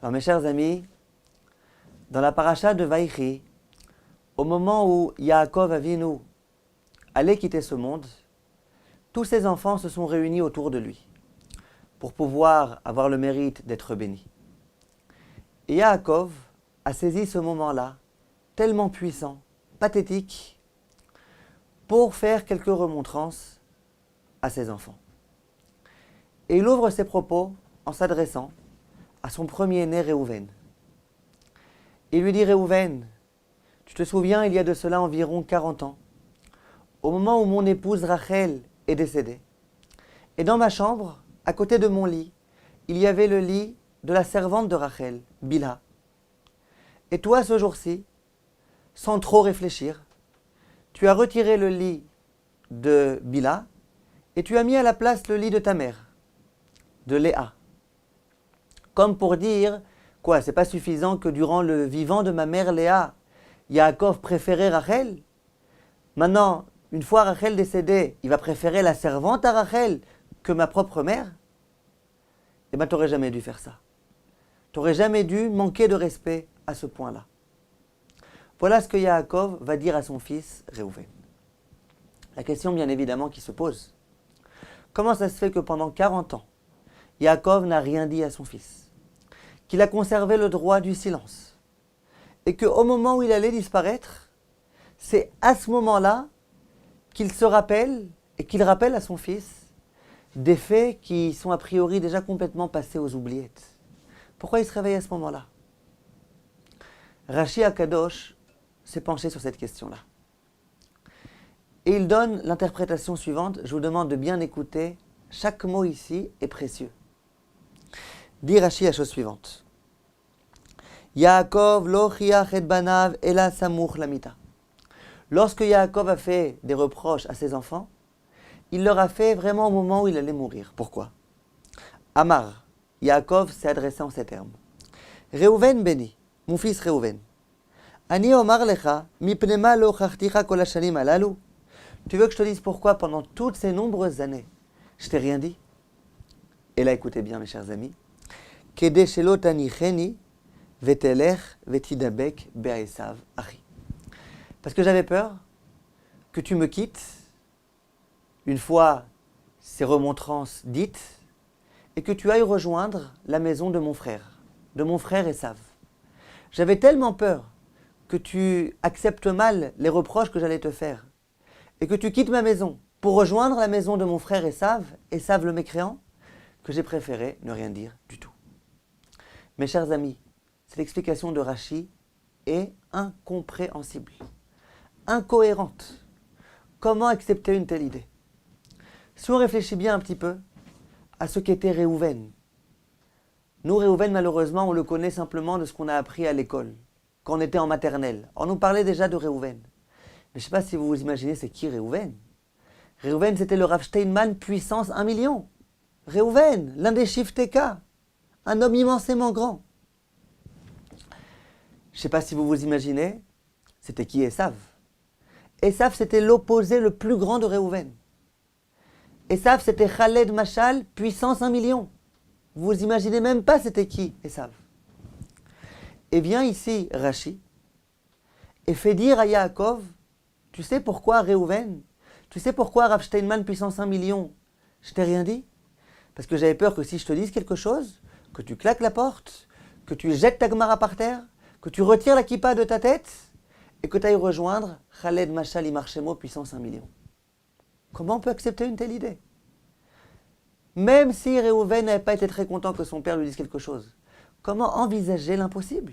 Alors mes chers amis, dans la paracha de Vaïchi, au moment où Yaakov Avinu allait quitter ce monde, tous ses enfants se sont réunis autour de lui pour pouvoir avoir le mérite d'être bénis. Et Yaakov a saisi ce moment-là, tellement puissant, pathétique, pour faire quelques remontrances à ses enfants. Et il ouvre ses propos en s'adressant à son premier-né Réhouven. Il lui dit: Réhouven, tu te souviens, il y a de cela environ 40 ans, au moment où mon épouse Rachel est décédée, et dans ma chambre, à côté de mon lit, il y avait le lit de la servante de Rachel, Bilha. Et toi, ce jour-ci, sans trop réfléchir, tu as retiré le lit de Bilha et tu as mis à la place le lit de ta mère, de Léa. Comme pour dire, quoi, c'est pas suffisant que durant le vivant de ma mère Léa, Yaakov préférait Rachel. Maintenant, une fois Rachel décédée, il va préférer la servante à Rachel que ma propre mère. Eh bien, tu n'aurais jamais dû faire ça. Tu n'aurais jamais dû manquer de respect à ce point-là. Voilà ce que Yaakov va dire à son fils Réhouven. La question, bien évidemment, qui se pose: comment ça se fait que pendant 40 ans, Yaakov n'a rien dit à son fils, qu'il a conservé le droit du silence, et qu'au moment où il allait disparaître, c'est à ce moment-là qu'il se rappelle et qu'il rappelle à son fils des faits qui sont a priori déjà complètement passés aux oubliettes. Pourquoi il se réveille à ce moment-là? Rashi Akadosh s'est penché sur cette question-là. Et il donne l'interprétation suivante. Je vous demande de bien écouter. Chaque mot ici est précieux. Dit Rashi la chose suivante. Yaakov lo chiach et banav ela samuch lamita. Lorsque Yaakov a fait des reproches à ses enfants, il leur a fait vraiment au moment où il allait mourir. Pourquoi? Amar, Yaakov s'est adressé en ces termes. Réhouven béni, mon fils Réhouven. Ani omar lecha, mipnema lo chachticha kol hashanim alalu. Tu veux que je te dise pourquoi pendant toutes ces nombreuses années, je t'ai rien dit? Et là, écoutez bien, mes chers amis. Kede shelo tanicheni vetelech vetidabek be'esav achi. Parce que j'avais peur que tu me quittes une fois ces remontrances dites, et que tu ailles rejoindre la maison de mon frère Esav. J'avais tellement peur que tu acceptes mal les reproches que j'allais te faire, et que tu quittes ma maison pour rejoindre la maison de mon frère Esav le mécréant, que j'ai préféré ne rien dire du tout. Mes chers amis, cette explication de Rashi est incompréhensible, incohérente. Comment accepter une telle idée? Si on réfléchit bien un petit peu à ce qu'était Réhouven. Nous, Réhouven, malheureusement, on le connaît simplement de ce qu'on a appris à l'école, quand on était en maternelle. On nous parlait déjà de Réhouven. Mais je ne sais pas si vous vous imaginez, c'est qui Réhouven? Réhouven, c'était le Rav Steinman puissance 1 million. Réhouven, l'un des Shifteka, un homme immensément grand. Je ne sais pas si vous vous imaginez, c'était qui Esav? Esav, c'était l'opposé le plus grand de Réhouven. Esav, c'était Khaled Mashal, puissance 1 million. Vous imaginez même pas c'était qui, Esav. Et vient ici Rashi et fait dire à Yaakov, tu sais pourquoi Réhouven? Tu sais pourquoi Rav Steinman, puissance 1 million? Je t'ai rien dit? Parce que j'avais peur que si je te dise quelque chose, que tu claques la porte, que tu jettes ta Gemara par terre, que tu retires la kippa de ta tête, et que tu ailles rejoindre Khaled Mashal Imarchemo, puissance 1 million. Comment on peut accepter une telle idée? Même si Réhouven n'avait pas été très content que son père lui dise quelque chose, comment envisager l'impossible?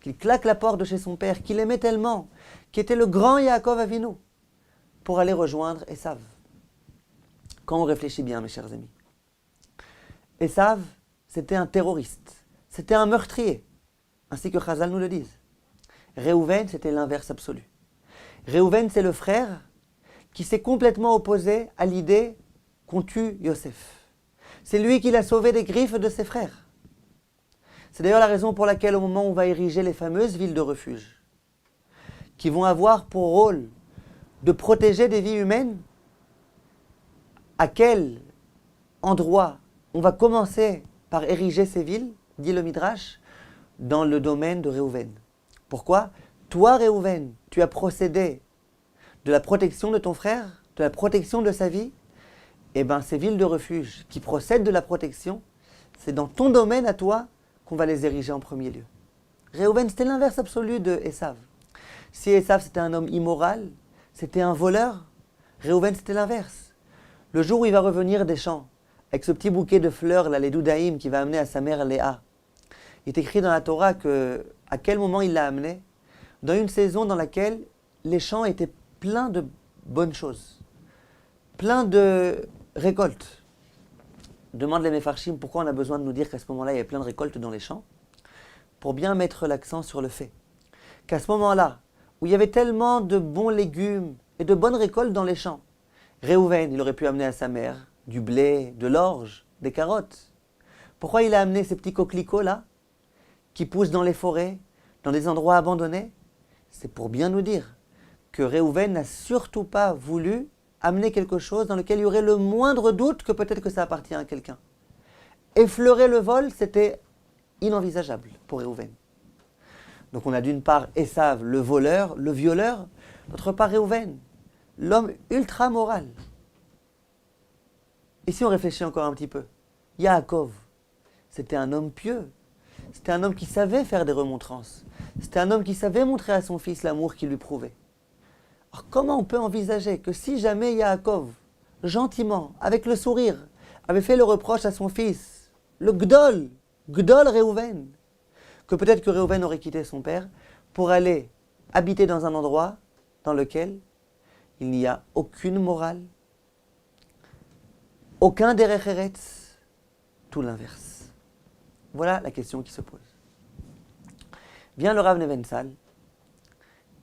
Qu'il claque la porte de chez son père, qu'il aimait tellement, qui était le grand Yaakov Avinu, pour aller rejoindre Esav. Quand on réfléchit bien, mes chers amis, Esav, c'était un terroriste, c'était un meurtrier, ainsi que Chazal nous le disent. Réhouven, c'était l'inverse absolu. Réhouven, c'est le frère qui s'est complètement opposé à l'idée qu'on tue Yosef. C'est lui qui l'a sauvé des griffes de ses frères. C'est d'ailleurs la raison pour laquelle au moment où on va ériger les fameuses villes de refuge, qui vont avoir pour rôle de protéger des vies humaines, à quel endroit on va commencer par ériger ces villes? dit le Midrash, dans le domaine de Réhouven. Pourquoi? Toi, Réhouven, tu as procédé de la protection de ton frère, de la protection de sa vie. Eh bien, ces villes de refuge qui procèdent de la protection, c'est dans ton domaine à toi qu'on va les ériger en premier lieu. Réhouven, c'était l'inverse absolu de Esav. Si Esav, c'était un homme immoral, c'était un voleur, Réhouven, c'était l'inverse. Le jour où il va revenir des champs, avec ce petit bouquet de fleurs, là, les doudaïm, qu'il va amener à sa mère Léa, il est écrit dans la Torah à quel moment il l'a amené, dans une saison dans laquelle les champs étaient pleins de bonnes choses, pleins de récoltes. Demande les Mefarshim pourquoi on a besoin de nous dire qu'à ce moment-là, il y avait plein de récoltes dans les champs, pour bien mettre l'accent sur le fait qu'à ce moment-là, où il y avait tellement de bons légumes et de bonnes récoltes dans les champs, Réhouven, il aurait pu amener à sa mère du blé, de l'orge, des carottes. Pourquoi il a amené ces petits coquelicots-là, qui poussent dans les forêts, dans des endroits abandonnés? C'est pour bien nous dire que Réhouven n'a surtout pas voulu amener quelque chose dans lequel il y aurait le moindre doute que peut-être que ça appartient à quelqu'un. Effleurer le vol, c'était inenvisageable pour Réhouven. Donc on a d'une part Esav, le voleur, le violeur, d'autre part Réhouven, l'homme ultra moral. Et si on réfléchit encore un petit peu, Yaakov, c'était un homme pieux, c'était un homme qui savait faire des remontrances, c'était un homme qui savait montrer à son fils l'amour qu'il lui prouvait. Alors comment on peut envisager que si jamais Yaakov, gentiment, avec le sourire, avait fait le reproche à son fils, le Gdol Réhouven, que peut-être que Réhouven aurait quitté son père pour aller habiter dans un endroit dans lequel il n'y a aucune morale, aucun derech eretz, tout l'inverse. Voilà la question qui se pose. Vient le Rav Nevensal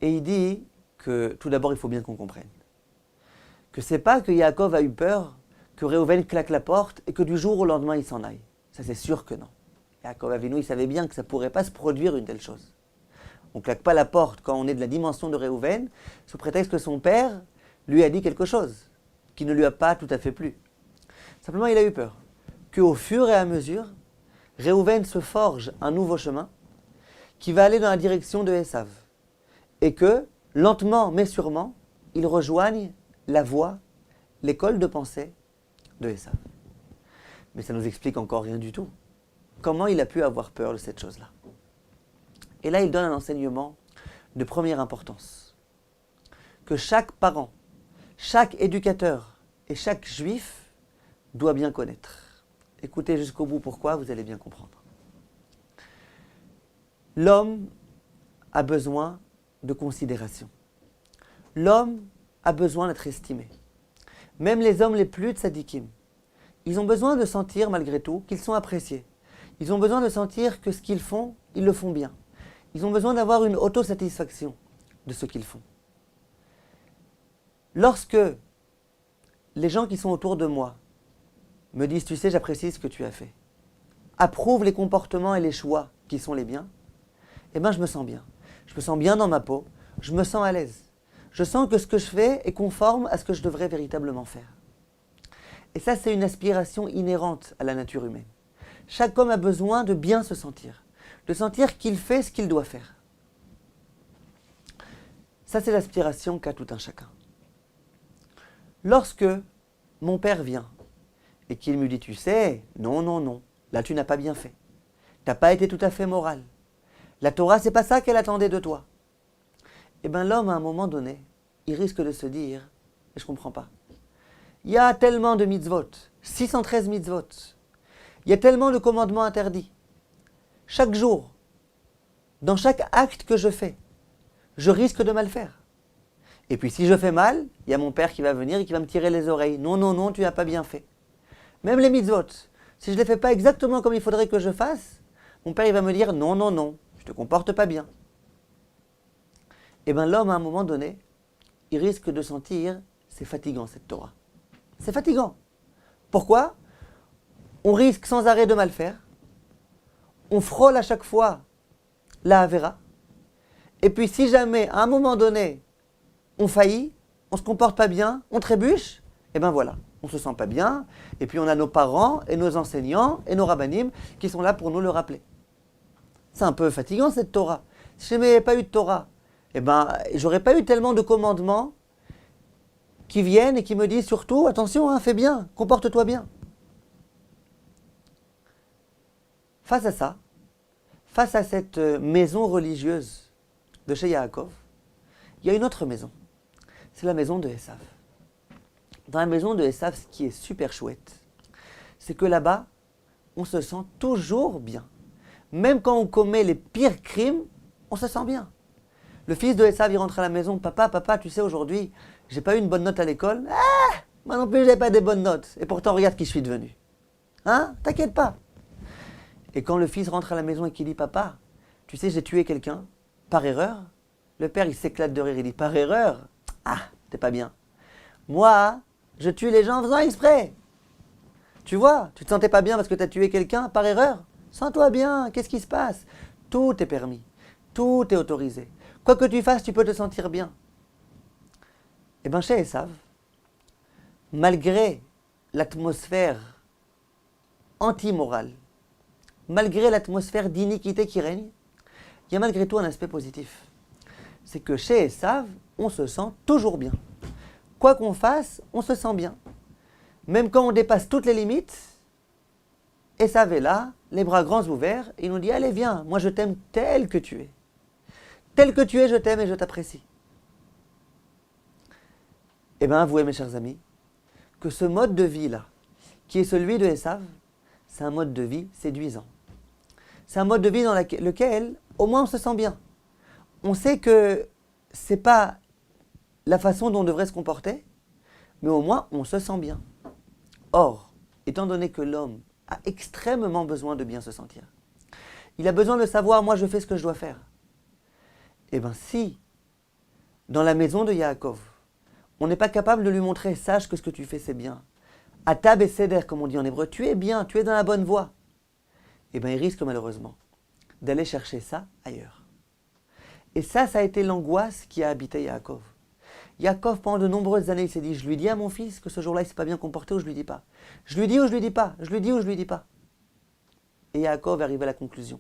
et il dit que tout d'abord il faut bien qu'on comprenne que c'est pas que Yaakov a eu peur que Réhouven claque la porte et que du jour au lendemain il s'en aille. Ça c'est sûr que non. Yaakov Avinu, il savait bien que ça ne pourrait pas se produire une telle chose. On ne claque pas la porte quand on est de la dimension de Réhouven, sous prétexte que son père lui a dit quelque chose qui ne lui a pas tout à fait plu. Simplement, il a eu peur qu'au fur et à mesure, Réhouven se forge un nouveau chemin qui va aller dans la direction de Esav. Et que, lentement mais sûrement, il rejoigne la voie, l'école de pensée de Esav. Mais ça ne nous explique encore rien du tout. Comment il a pu avoir peur de cette chose-là? Et là, il donne un enseignement de première importance. Que chaque parent, chaque éducateur et chaque juif doit bien connaître. Écoutez jusqu'au bout pourquoi, vous allez bien comprendre. L'homme a besoin de considération. L'homme a besoin d'être estimé. Même les hommes les plus tzadikim, ils ont besoin de sentir malgré tout qu'ils sont appréciés. Ils ont besoin de sentir que ce qu'ils font, ils le font bien. Ils ont besoin d'avoir une autosatisfaction de ce qu'ils font. Lorsque les gens qui sont autour de moi me disent « Tu sais, j'apprécie ce que tu as fait », approuvent les comportements et les choix qui sont les biens, eh bien je me sens bien. Je me sens bien dans ma peau, je me sens à l'aise. Je sens que ce que je fais est conforme à ce que je devrais véritablement faire. Et ça, c'est une aspiration inhérente à la nature humaine. Chaque homme a besoin de bien se sentir, de sentir qu'il fait ce qu'il doit faire. Ça, c'est l'aspiration qu'a tout un chacun. Lorsque mon père vient et qu'il me dit « Tu sais, non, là tu n'as pas bien fait. Tu n'as pas été tout à fait moral. La Torah, c'est pas ça qu'elle attendait de toi. » Eh bien l'homme, à un moment donné, il risque de se dire « Je ne comprends pas. Il y a tellement de mitzvot, 613 mitzvot. Il y a tellement de commandements interdits. Chaque jour, dans chaque acte que je fais, je risque de mal faire. Et puis si je fais mal, il y a mon père qui va venir et qui va me tirer les oreilles. Non, tu n'as pas bien fait. Même les mitzvot, si je ne les fais pas exactement comme il faudrait que je fasse, mon père il va me dire non, je ne te comporte pas bien. » Eh bien l'homme, à un moment donné, il risque de sentir, c'est fatigant cette Torah. C'est fatigant. Pourquoi ? On risque sans arrêt de mal faire. On frôle à chaque fois la Avera. Et puis si jamais, à un moment donné, on faillit, on ne se comporte pas bien, on trébuche, et bien voilà. on se sent pas bien, et puis on a nos parents et nos enseignants et nos rabbinim qui sont là pour nous le rappeler. C'est un peu fatigant cette Torah. Si je n'avais pas eu de Torah, eh ben, j'aurais pas eu tellement de commandements qui viennent et qui me disent surtout, attention, hein, fais bien, comporte-toi bien. Face à ça, face à cette maison religieuse de chez Yaakov, il y a une autre maison. C'est la maison de Esav. Dans la maison de Esav, ce qui est super chouette, c'est que là-bas, on se sent toujours bien. Même quand on commet les pires crimes, on se sent bien. Le fils de Esav, il rentre à la maison, papa, tu sais, aujourd'hui, j'ai pas eu une bonne note à l'école. Ah, moi non plus, j'ai pas des bonnes notes. Et pourtant, regarde qui je suis devenu. Hein? T'inquiète pas. Et quand le fils rentre à la maison et qu'il dit, papa, tu sais, j'ai tué quelqu'un, par erreur. Le père, il s'éclate de rire, il dit, par erreur? Ah, t'es pas bien. Moi, je tue les gens en faisant exprès. Tu vois, tu te sentais pas bien parce que tu as tué quelqu'un par erreur? Sens-toi bien, qu'est-ce qui se passe? Tout est permis, tout est autorisé. Quoi que tu fasses, tu peux te sentir bien. Eh bien, chez Esav, malgré l'atmosphère anti-morale, malgré l'atmosphère d'iniquité qui règne, il y a malgré tout un aspect positif. C'est que chez Esav, on se sent toujours bien. Quoi qu'on fasse, on se sent bien. Même quand on dépasse toutes les limites, Esav est là, les bras grands ouverts, et il nous dit, allez viens, moi je t'aime tel que tu es. Tel que tu es, je t'aime et je t'apprécie. Eh bien, avouez mes chers amis, que ce mode de vie-là, qui est celui de Esav, c'est un mode de vie séduisant. C'est un mode de vie dans lequel, au moins, on se sent bien. On sait que ce n'est pas la façon dont on devrait se comporter, mais au moins, on se sent bien. Or, étant donné que l'homme a extrêmement besoin de bien se sentir, il a besoin de savoir, moi, je fais ce que je dois faire. Eh bien, si, dans la maison de Yaakov, on n'est pas capable de lui montrer, sache que ce que tu fais, c'est bien. Atab et Seder, comme on dit en hébreu, tu es bien, tu es dans la bonne voie. Eh bien, il risque malheureusement d'aller chercher ça ailleurs. Et ça a été l'angoisse qui a habité Yaakov. Yaakov, pendant de nombreuses années, il s'est dit, je lui dis à mon fils que ce jour-là, il ne s'est pas bien comporté ou je lui dis pas. Je lui dis ou je lui dis pas. Je lui dis ou je lui dis pas. Et Yaakov arrive à la conclusion.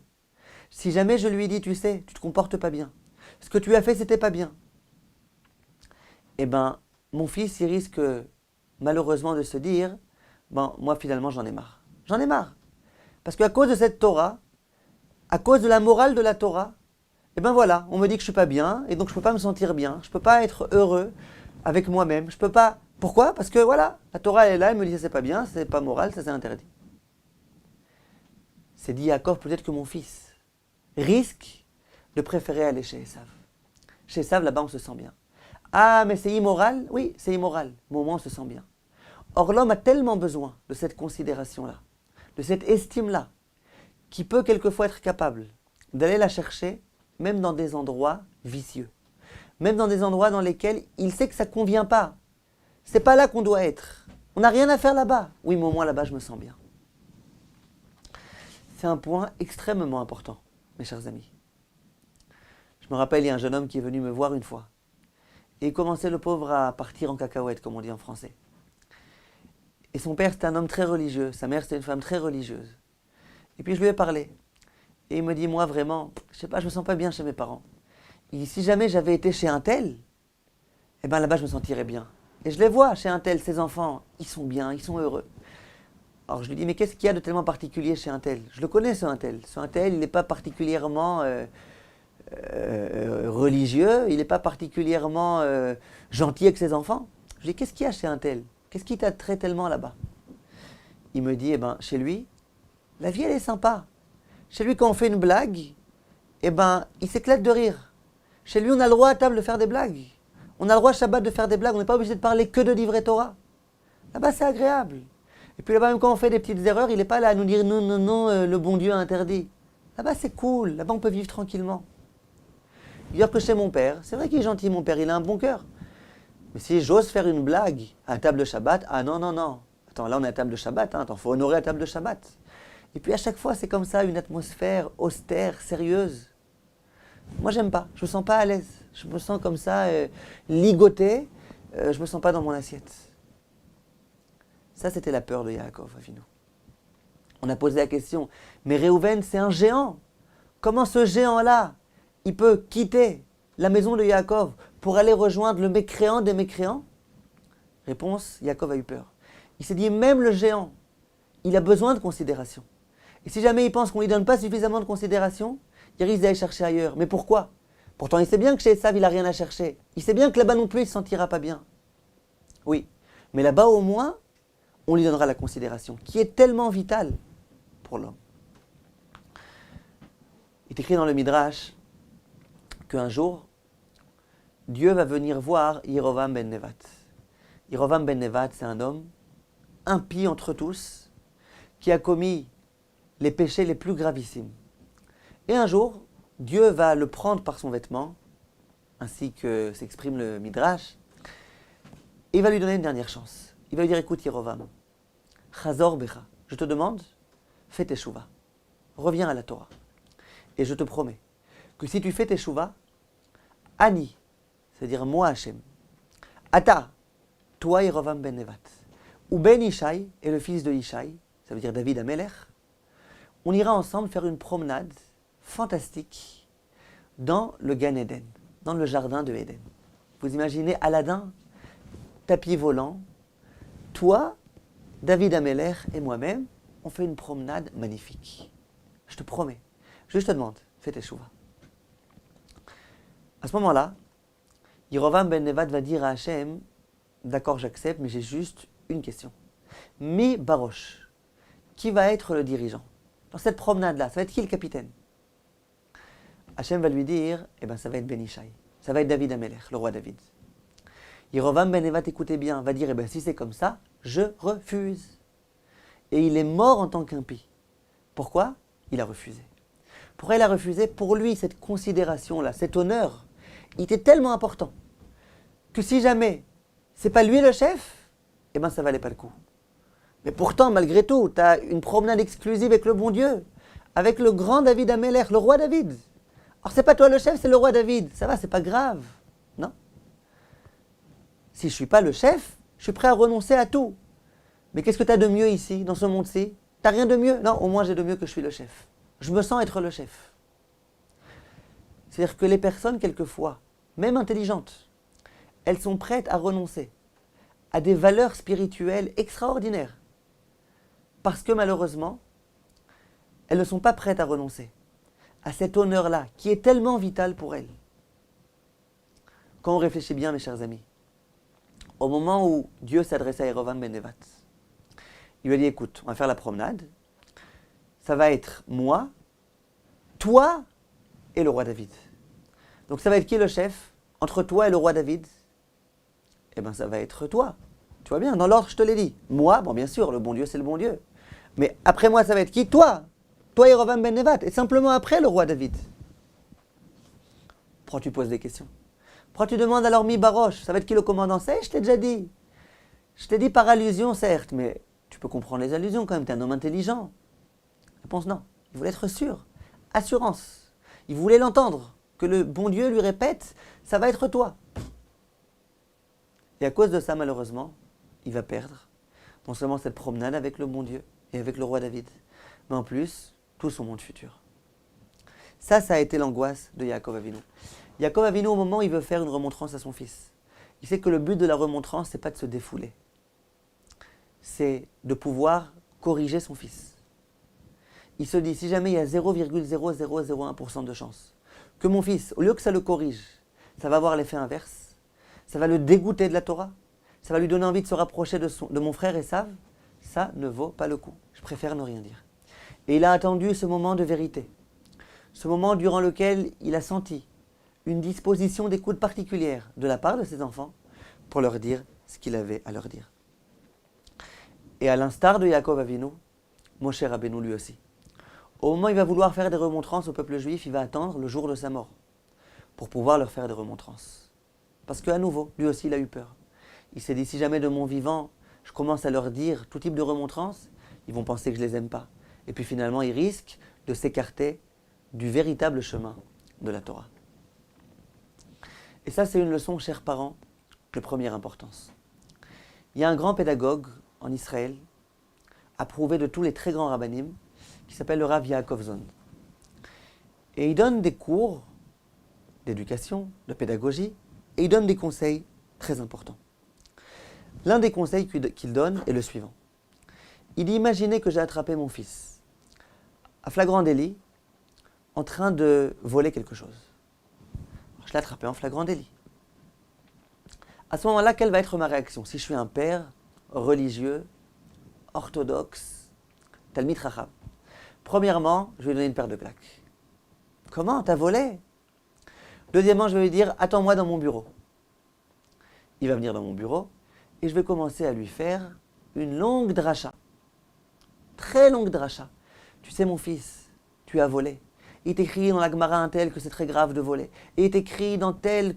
Si jamais je lui dis, tu sais, tu te comportes pas bien. Ce que tu as fait, c'était pas bien. Eh bien, mon fils, il risque malheureusement de se dire, bon, moi finalement, j'en ai marre. J'en ai marre. Parce qu'à cause de cette Torah, à cause de la morale de la Torah, eh bien voilà, on me dit que je suis pas bien, et donc je peux pas me sentir bien, je peux pas être heureux avec moi-même, je peux pas... Pourquoi? Parce que voilà, la Torah elle est là, elle me dit ça c'est pas bien, c'est pas moral, ça c'est interdit. C'est dit Yaakov, peut-être que mon fils risque de préférer aller chez Esav. Chez Esav, là-bas on se sent bien. Ah, mais c'est immoral? Oui, c'est immoral, mais au moins on se sent bien. Or l'homme a tellement besoin de cette considération-là, de cette estime-là, qu'il peut quelquefois être capable d'aller la chercher même dans des endroits vicieux, même dans des endroits dans lesquels il sait que ça ne convient pas. C'est pas là qu'on doit être. On n'a rien à faire là-bas. Oui, mais au moins là-bas, je me sens bien. C'est un point extrêmement important, mes chers amis. Je me rappelle, il y a un jeune homme qui est venu me voir une fois. Et il commençait, le pauvre, à partir en cacahuète, comme on dit en français. Et son père, c'était un homme très religieux. Sa mère, c'était une femme très religieuse. Et puis je lui ai parlé. Et il me dit, moi vraiment, je sais pas, je me sens pas bien chez mes parents. Il dit, si jamais j'avais été chez un tel, eh ben là-bas je me sentirais bien. Et je les vois chez un tel, ses enfants, ils sont bien, ils sont heureux. Alors je lui dis, mais qu'est-ce qu'il y a de tellement particulier chez un tel? Je le connais ce un tel. Ce un tel, il n'est pas particulièrement religieux, il n'est pas particulièrement gentil avec ses enfants. Je lui dis, qu'est-ce qu'il y a chez un tel? Qu'est-ce qui t'attrait tellement là-bas? Il me dit, eh ben chez lui, la vie elle est sympa. Chez lui, quand on fait une blague, eh ben, il s'éclate de rire. Chez lui, on a le droit à table de faire des blagues. On a le droit à Shabbat de faire des blagues. On n'est pas obligé de parler que de livret Torah. Là-bas, c'est agréable. Et puis là-bas, même quand on fait des petites erreurs, il n'est pas là à nous dire non, non, non, le bon Dieu a interdit. Là-bas, c'est cool. Là-bas, on peut vivre tranquillement. Dire que chez mon père, c'est vrai qu'il est gentil, mon père, il a un bon cœur. Mais si j'ose faire une blague à la table de Shabbat, ah non, non, non. Attends, là, on est à la table de Shabbat. Attends, faut honorer la table de Shabbat. Et puis à chaque fois, c'est comme ça, une atmosphère austère, sérieuse. Moi, j'aime pas. Je me sens pas à l'aise. Je me sens comme ça, ligoté. Je me sens pas dans mon assiette. Ça, c'était la peur de Yaakov Avinu. On a posé la question, mais Réhouven, c'est un géant. Comment ce géant-là, il peut quitter la maison de Yaakov pour aller rejoindre le mécréant des mécréants? Réponse, Yaakov a eu peur. Il s'est dit, même le géant, il a besoin de considération. Et si jamais il pense qu'on ne lui donne pas suffisamment de considération, il risque d'aller chercher ailleurs. Mais pourquoi? Pourtant, il sait bien que chez Esav, il n'a rien à chercher. Il sait bien que là-bas non plus, il ne se sentira pas bien. Oui, mais là-bas au moins, on lui donnera la considération, qui est tellement vitale pour l'homme. Il est écrit dans le Midrash qu'un jour, Dieu va venir voir Yerovam ben Nevat. Yerovam ben Nevat, c'est un homme impie entre tous, qui a commis les péchés les plus gravissimes. Et un jour, Dieu va le prendre par son vêtement, ainsi que s'exprime le Midrash, et il va lui donner une dernière chance. Il va lui dire, écoute Yerovam, Chazor Becha, je te demande, fais teshuva, reviens à la Torah. Et je te promets que si tu fais teshuva, Ani, c'est-à-dire moi Hachem, Ata, toi Yerovam ben Nevat, ou Ben Ishai et le fils de Ishai, ça veut dire David Amelech, on ira ensemble faire une promenade fantastique dans le Gan Eden, dans le jardin de Éden. Vous imaginez Aladdin, tapis volant, toi, David Amelech et moi-même, on fait une promenade magnifique. Je te promets. Je te demande, fais teshuva. À ce moment-là, Yerovam ben Nevat va dire à Hachem, d'accord, j'accepte, mais j'ai juste une question. Mi Barosh, qui va être le dirigeant? Dans cette promenade-là, ça va être qui le capitaine? Hachem va lui dire, ça va être Ben Ishai. Ça va être David Amelech, le roi David. Yerovam ben Nevat, écoutez bien, va dire, si c'est comme ça, je refuse. Et il est mort en tant qu'impie. Pourquoi? Il a refusé. Pourquoi il a refusé? Pour lui, cette considération-là, cet honneur, il était tellement important que si jamais c'est pas lui le chef, ça valait pas le coup. Mais pourtant, malgré tout, tu as une promenade exclusive avec le bon Dieu, avec le grand David Amelech, le roi David. Alors c'est pas toi le chef, c'est le roi David. Ça va, c'est pas grave. Non. Si je suis pas le chef, je suis prêt à renoncer à tout. Mais qu'est-ce que tu as de mieux ici, dans ce monde-ci? T'as rien de mieux? Non, au moins j'ai de mieux que je suis le chef. Je me sens être le chef. C'est-à-dire que les personnes, quelquefois, même intelligentes, elles sont prêtes à renoncer à des valeurs spirituelles extraordinaires. Parce que malheureusement, elles ne sont pas prêtes à renoncer à cet honneur-là, qui est tellement vital pour elles. Quand on réfléchit bien, mes chers amis, au moment où Dieu s'adressait à Yerovam ben Nevat, il lui a dit, écoute, on va faire la promenade, ça va être moi, toi et le roi David. Donc ça va être qui le chef entre toi et le roi David? Ça va être toi. Tu vois bien, dans l'ordre, je te l'ai dit. Moi, bien sûr, le bon Dieu, c'est le bon Dieu. Mais après moi, ça va être qui? Toi. Toi, Yerovam ben Nevat. Et simplement après, le roi David. Pourquoi tu poses des questions? Pourquoi tu demandes alors Mi Barosh? Ça va être qui le commandant? Je t'ai déjà dit. Je t'ai dit par allusion, certes, mais tu peux comprendre les allusions quand même. Tu es un homme intelligent. Réponse non. Il voulait être sûr. Assurance. Il voulait l'entendre. Que le bon Dieu lui répète, ça va être toi. Et à cause de ça, malheureusement, il va perdre non seulement cette promenade avec le bon Dieu et avec le roi David, mais en plus, tout son monde futur. Ça a été l'angoisse de Yaakov Avinu. Yaakov Avinu, au moment où il veut faire une remontrance à son fils, il sait que le but de la remontrance, c'est pas de se défouler. C'est de pouvoir corriger son fils. Il se dit, si jamais il y a 0,0001% de chance que mon fils, au lieu que ça le corrige, ça va avoir l'effet inverse, ça va le dégoûter de la Torah, ça va lui donner envie de se rapprocher de mon frère Esav, ça ne vaut pas le coup. Je préfère ne rien dire. Et il a attendu ce moment de vérité, ce moment durant lequel il a senti une disposition d'écoute particulière de la part de ses enfants pour leur dire ce qu'il avait à leur dire. Et à l'instar de Yaakov Avinu, Moshe Rabbeinu lui aussi. Au moment où il va vouloir faire des remontrances au peuple juif, il va attendre le jour de sa mort pour pouvoir leur faire des remontrances. Parce qu'à nouveau, lui aussi, il a eu peur. Il s'est dit, si jamais de mon vivant, je commence à leur dire tout type de remontrances, ils vont penser que je ne les aime pas. Et puis finalement, ils risquent de s'écarter du véritable chemin de la Torah. Et ça, c'est une leçon, chers parents, de première importance. Il y a un grand pédagogue en Israël, approuvé de tous les très grands rabbanim, qui s'appelle le Rav Yaakov Zon. Et il donne des cours d'éducation, de pédagogie, et il donne des conseils très importants. L'un des conseils qu'il donne est le suivant. Il dit, imaginez que j'ai attrapé mon fils, à flagrant délit, en train de voler quelque chose. Alors, je l'ai attrapé en flagrant délit. À ce moment-là, quelle va être ma réaction si je suis un père religieux, orthodoxe, Talmid Chacham? Premièrement, je vais lui donner une paire de claques. Comment? T'as volé? Deuxièmement, je vais lui dire, attends-moi dans mon bureau. Il va venir dans mon bureau et je vais commencer à lui faire une longue dracha. Très longue dracha. Tu sais mon fils, tu as volé. Il est écrit dans la Gemara un tel que c'est très grave de voler. Il est écrit dans tel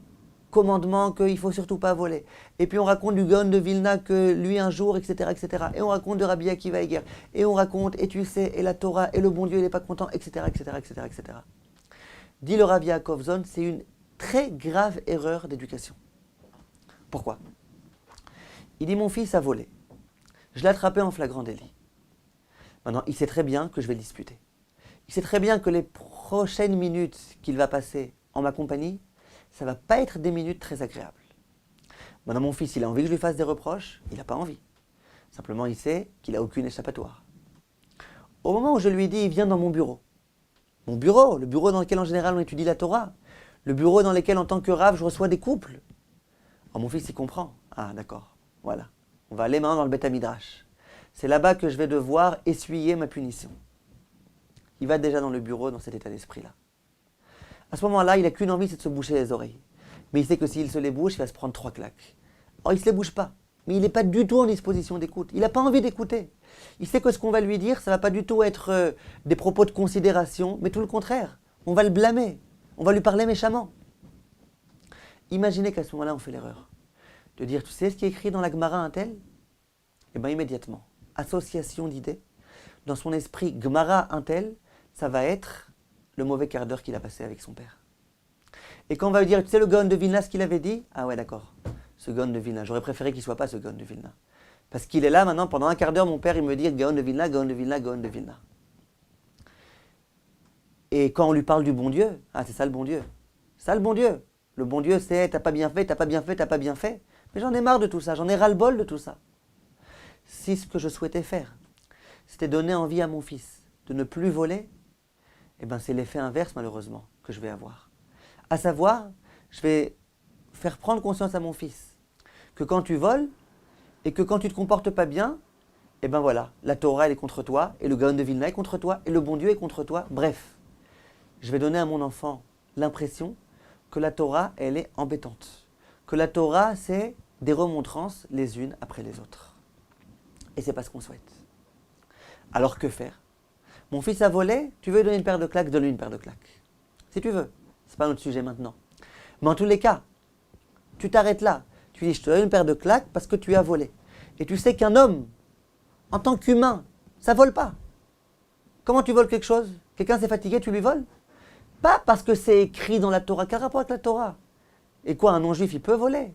commandement qu'il ne faut surtout pas voler. Et puis on raconte du Gaon de Vilna que lui un jour, etc., etc. Et on raconte de Rabbi Akiva Eger. Et on raconte, et tu sais, et la Torah, et le bon Dieu, il n'est pas content, etc., etc., etc., etc. Dit le Rav Yaakov Zon, c'est une très grave erreur d'éducation. Pourquoi? Il dit, mon fils a volé. Je l'ai attrapé en flagrant délit. Maintenant, il sait très bien que je vais le disputer. Il sait très bien que les prochaines minutes qu'il va passer en ma compagnie, ça ne va pas être des minutes très agréables. Maintenant, mon fils, il a envie que je lui fasse des reproches, il n'a pas envie. Simplement, il sait qu'il n'a aucune échappatoire. Au moment où je lui dis, il vient dans mon bureau, le bureau dans lequel en général on étudie la Torah, le bureau dans lequel en tant que rave je reçois des couples. Alors mon fils il comprend. Ah d'accord, voilà. On va aller maintenant dans le Beth Midrash. C'est là-bas que je vais devoir essuyer ma punition. Il va déjà dans le bureau dans cet état d'esprit-là. À ce moment-là, il n'a qu'une envie, c'est de se boucher les oreilles. Mais il sait que s'il se les bouche, il va se prendre 3 claques. Or il ne se les bouge pas. Mais il n'est pas du tout en disposition d'écoute. Il n'a pas envie d'écouter. Il sait que ce qu'on va lui dire, ça ne va pas du tout être des propos de considération, mais tout le contraire. On va le blâmer. On va lui parler méchamment. Imaginez qu'à ce moment-là, on fait l'erreur de dire, tu sais ce qui est écrit dans la Gemara un tel? Eh bien immédiatement, association d'idées. Dans son esprit, Gemara un tel, ça va être le mauvais quart d'heure qu'il a passé avec son père. Et quand on va lui dire, tu sais le Gaon de Vilna, ce qu'il avait dit? Ah ouais, d'accord. Ce Gaon de Vilna, j'aurais préféré qu'il ne soit pas ce Gaon de Vilna. Parce qu'il est là maintenant, pendant un quart d'heure, mon père, il me dit Gaon de Vilna, Gaon de Vilna, Gaon de Vilna. Et quand on lui parle du bon Dieu, ah c'est ça le bon Dieu. Ça le bon Dieu. Le bon Dieu c'est t'as pas bien fait, t'as pas bien fait, t'as pas bien fait. Mais j'en ai marre de tout ça, j'en ai ras-le-bol de tout ça. Si ce que je souhaitais faire, c'était donner envie à mon fils de ne plus voler, eh ben c'est l'effet inverse malheureusement que je vais avoir. À savoir, je vais faire prendre conscience à mon fils que quand tu voles et que quand tu te comportes pas bien, eh ben voilà, la Torah elle est contre toi, et le Gaon de Vilna est contre toi, et le bon Dieu est contre toi. Bref, je vais donner à mon enfant l'impression que la Torah elle est embêtante, que la Torah c'est des remontrances les unes après les autres. Et c'est pas ce qu'on souhaite. Alors que faire? Mon fils a volé, tu veux lui donner une paire de claques, donne-lui une paire de claques. Si tu veux, c'est pas notre sujet maintenant. Mais en tous les cas, tu t'arrêtes là. Tu dis, je te donne une paire de claques parce que tu as volé. Et tu sais qu'un homme, en tant qu'humain, ça vole pas. Comment tu voles quelque chose? Quelqu'un s'est fatigué, tu lui voles? Pas parce que c'est écrit dans la Torah. Quel rapport avec la Torah? Et quoi, un non-juif, il peut voler?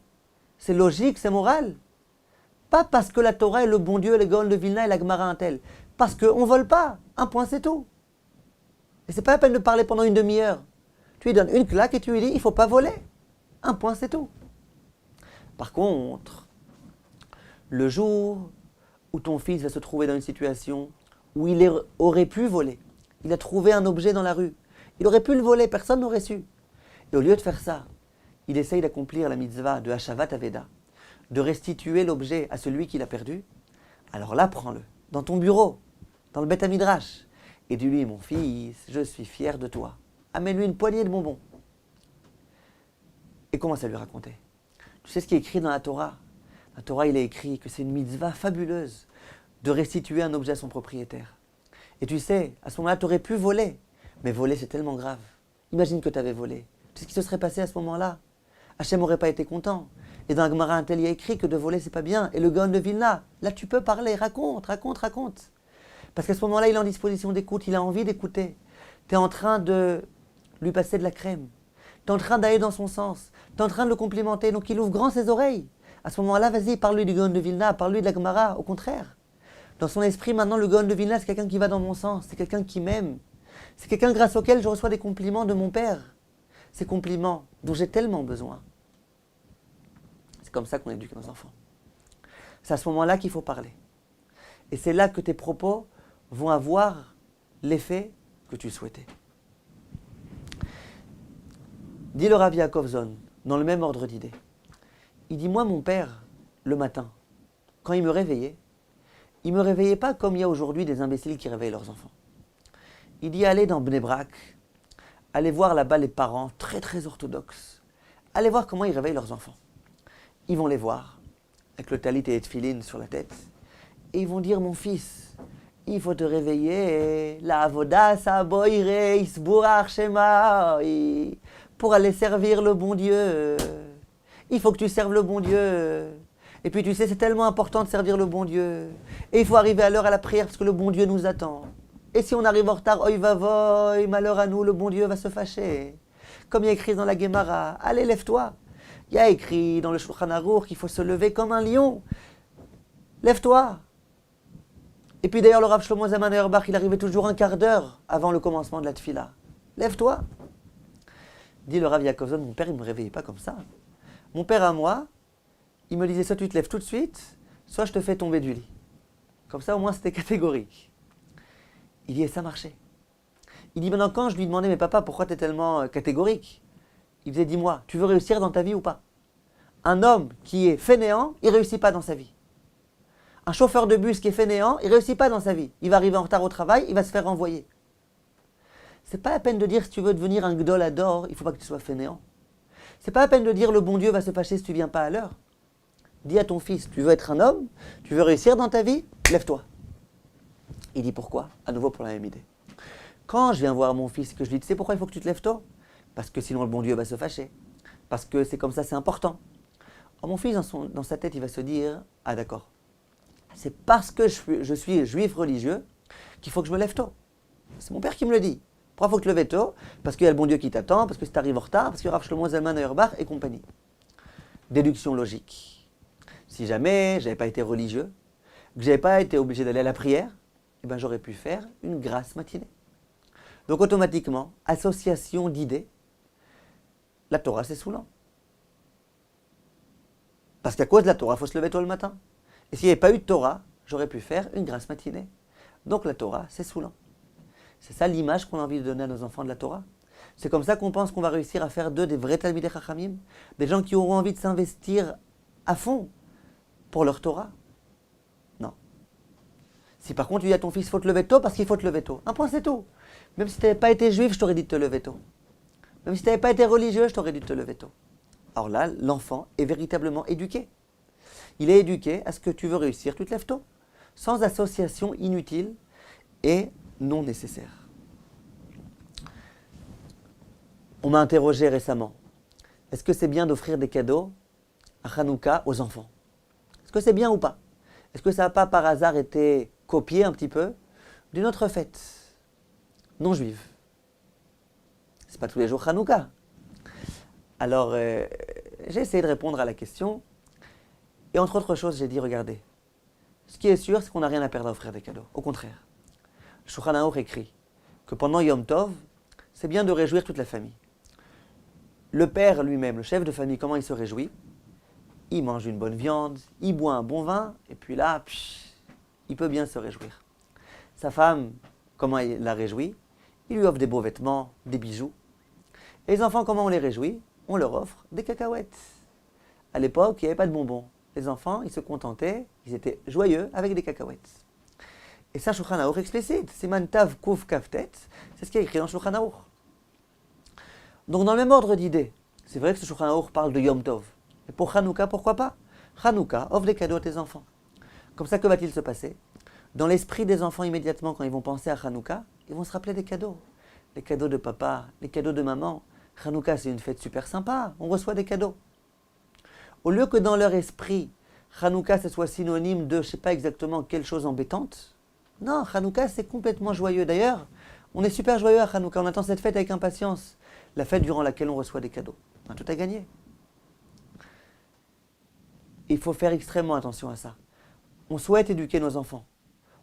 C'est logique, c'est moral. Pas parce que la Torah est le bon Dieu, les Gaon de Vilna et la Gemara un tel. Parce qu'on ne vole pas. Un point, c'est tout. Et c'est pas la peine de parler pendant une demi-heure. Tu lui donnes une claque et tu lui dis, il ne faut pas voler. Un point, c'est tout. Par contre, le jour où ton fils va se trouver dans une situation où il aurait pu voler, il a trouvé un objet dans la rue, il aurait pu le voler, personne n'aurait su. Et au lieu de faire ça, il essaye d'accomplir la mitzvah de Hashavat Aveda, de restituer l'objet à celui qui l'a perdu. Alors là, prends-le, dans ton bureau, dans le Beth Midrash, et dis-lui, mon fils, je suis fier de toi. Amène-lui une poignée de bonbons. Et commence à lui raconter. Tu sais ce qui est écrit dans la Torah? La Torah, il est écrit que c'est une mitzvah fabuleuse de restituer un objet à son propriétaire. Et tu sais, à ce moment-là, tu aurais pu voler. Mais voler, c'est tellement grave. Imagine que tu avais volé. Tu sais ce qui se serait passé à ce moment-là? Hachem n'aurait pas été content. Et dans la Gemara un tel, il y a écrit que de voler, c'est pas bien. Et le Gaon de Vilna, là, tu peux parler. Raconte. Parce qu'à ce moment-là, il est en disposition d'écoute. Il a envie d'écouter. Tu es en train de lui passer de la crème. Tu es en train d'aller dans son sens. Tu es en train de le complimenter. Donc, il ouvre grand ses oreilles. À ce moment-là, vas-y, parle-lui du Gaon de Vilna, parle-lui de la Gemara, au contraire. Dans son esprit, maintenant, le Gaon de Vilna, c'est quelqu'un qui va dans mon sens, c'est quelqu'un qui m'aime. C'est quelqu'un grâce auquel je reçois des compliments de mon père. Ces compliments dont j'ai tellement besoin. C'est comme ça qu'on éduque nos enfants. C'est à ce moment-là qu'il faut parler. Et c'est là que tes propos vont avoir l'effet que tu souhaitais. Dit le Rav Yaakov Zon, dans le même ordre d'idées. Il dit, moi, mon père, le matin, quand il me réveillait pas comme il y a aujourd'hui des imbéciles qui réveillent leurs enfants. Il dit, allez dans Bnei Brak, allez voir là-bas les parents très très orthodoxes. Allez voir comment ils réveillent leurs enfants. Ils vont les voir, avec le talit et les tefilin sur la tête, et ils vont dire, mon fils, il faut te réveiller, la avoda sa boire, isburach shema, pour aller servir le bon Dieu. Il faut que tu serves le bon Dieu. Et puis tu sais, c'est tellement important de servir le bon Dieu. Et il faut arriver à l'heure à la prière parce que le bon Dieu nous attend. Et si on arrive en retard, oi vavoy, malheur à nous, le bon Dieu va se fâcher. Comme il y a écrit dans la Gemara, allez, lève-toi. Il y a écrit dans le Shulchan Aruch qu'il faut se lever comme un lion. Lève-toi. Et puis d'ailleurs, le Rav Shlomo Zalman Auerbach, il arrivait toujours un quart d'heure avant le commencement de la tefila. Lève-toi. Dit le Rav Yaakov Zon, mon père, il ne me réveillait pas comme ça. Mon père à moi, il me disait soit tu te lèves tout de suite, soit je te fais tomber du lit. Comme ça, au moins, c'était catégorique. Il dit, et ça marchait. Il dit, maintenant, quand je lui demandais, mais papa, pourquoi tu es tellement catégorique? Il disait, dis-moi, tu veux réussir dans ta vie ou pas? Un homme qui est fainéant, il ne réussit pas dans sa vie. Un chauffeur de bus qui est fainéant, il ne réussit pas dans sa vie. Il va arriver en retard au travail, il va se faire renvoyer. C'est pas la peine de dire, si tu veux devenir un gdol ador, il ne faut pas que tu sois fainéant. C'est pas la peine de dire, le bon Dieu va se fâcher si tu ne viens pas à l'heure. Dis à ton fils, tu veux être un homme, tu veux réussir dans ta vie, lève-toi. Il dit pourquoi? À nouveau pour la même idée. Quand je viens voir mon fils et que je lui dis, tu sais pourquoi il faut que tu te lèves tôt? Parce que sinon le bon Dieu va se fâcher. Parce que c'est comme ça, c'est important. Alors, mon fils, dans sa tête, il va se dire, ah d'accord, c'est parce que je suis juif religieux qu'il faut que je me lève tôt. C'est mon père qui me le dit. Pourquoi il faut que tu te lèves tôt? Parce qu'il y a le bon Dieu qui t'attend, parce que si tu arrives en retard, parce qu'il y aura Rav Shlomo Zalman Auerbach et compagnie. Déduction logique. Si jamais je n'avais pas été religieux, que je n'avais pas été obligé d'aller à la prière, eh ben, j'aurais pu faire une grasse matinée. Donc automatiquement, association d'idées, la Torah c'est saoulant. Parce qu'à cause de la Torah, il faut se lever tôt le matin. Et s'il n'y avait pas eu de Torah, j'aurais pu faire une grasse matinée. Donc la Torah, c'est saoulant. C'est ça l'image qu'on a envie de donner à nos enfants de la Torah. C'est comme ça qu'on pense qu'on va réussir à faire d'eux des vrais Talmidei Chachamim, des gens qui auront envie de s'investir à fond pour leur Torah. Non. Si par contre tu dis à ton fils, il faut te lever tôt parce qu'il faut te lever tôt. Un point, c'est tout. Même si tu n'avais pas été juif, je t'aurais dit de te lever tôt. Même si tu n'avais pas été religieux, je t'aurais dit de te lever tôt. Alors là, l'enfant est véritablement éduqué. Il est éduqué à ce que tu veux réussir, tu te lèves tôt. Sans association inutile et non nécessaire. On m'a interrogé récemment. Est-ce que c'est bien d'offrir des cadeaux à Hanouka aux enfants? Est-ce que c'est bien ou pas? Est-ce que ça n'a pas par hasard été copié un petit peu d'une autre fête non juive? C'est pas tous les jours Hanouka. Alors, j'ai essayé de répondre à la question. Et entre autres choses, j'ai dit, regardez, ce qui est sûr, c'est qu'on n'a rien à perdre à offrir des cadeaux. Au contraire. Le Shulchan Aruch écrit que pendant Yom Tov, c'est bien de réjouir toute la famille. Le père lui-même, le chef de famille, comment il se réjouit? Il mange une bonne viande, il boit un bon vin, et puis là, il peut bien se réjouir. Sa femme, comment il la réjouit? Il lui offre des beaux vêtements, des bijoux. Et les enfants, comment on les réjouit? On leur offre des cacahuètes. À l'époque, il n'y avait pas de bonbons. Les enfants, ils se contentaient, ils étaient joyeux avec des cacahuètes. Et ça, Shulchan Aruch explicite. Siman Tav Kuf Kaftet, c'est ce qui est écrit dans Shulchan Aruch. Donc, dans le même ordre d'idées, c'est vrai que ce Shulchan Aruch parle de Yom Tov. Et pour Hanouka, pourquoi pas? Hanouka offre des cadeaux à tes enfants. Comme ça, que va-t-il se passer? Dans l'esprit des enfants, immédiatement, quand ils vont penser à Hanouka, ils vont se rappeler des cadeaux. Les cadeaux de papa, les cadeaux de maman. Hanouka, c'est une fête super sympa, on reçoit des cadeaux. Au lieu que dans leur esprit, Hanouka, ce soit synonyme de, je ne sais pas exactement quelle chose embêtante, non, Hanouka, c'est complètement joyeux. D'ailleurs, on est super joyeux à Hanouka, on attend cette fête avec impatience. La fête durant laquelle on reçoit des cadeaux. On a tout à gagner. il faut faire extrêmement attention à ça. On souhaite éduquer nos enfants.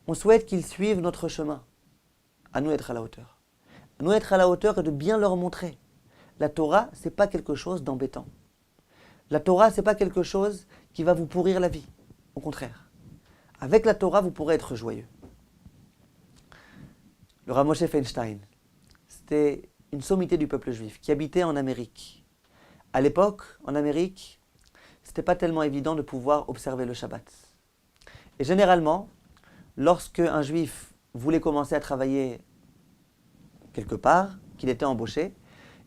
On souhaite qu'ils suivent notre chemin. À nous d'être à la hauteur. À nous d'être à la hauteur et de bien leur montrer. La Torah, ce n'est pas quelque chose d'embêtant. La Torah, ce n'est pas quelque chose qui va vous pourrir la vie. Au contraire. Avec la Torah, vous pourrez être joyeux. Le Rav Moshe Feinstein, c'était une sommité du peuple juif qui habitait en Amérique. À l'époque, en Amérique, ce n'était pas tellement évident de pouvoir observer le Shabbat. Et généralement, lorsque un juif voulait commencer à travailler quelque part, qu'il était embauché,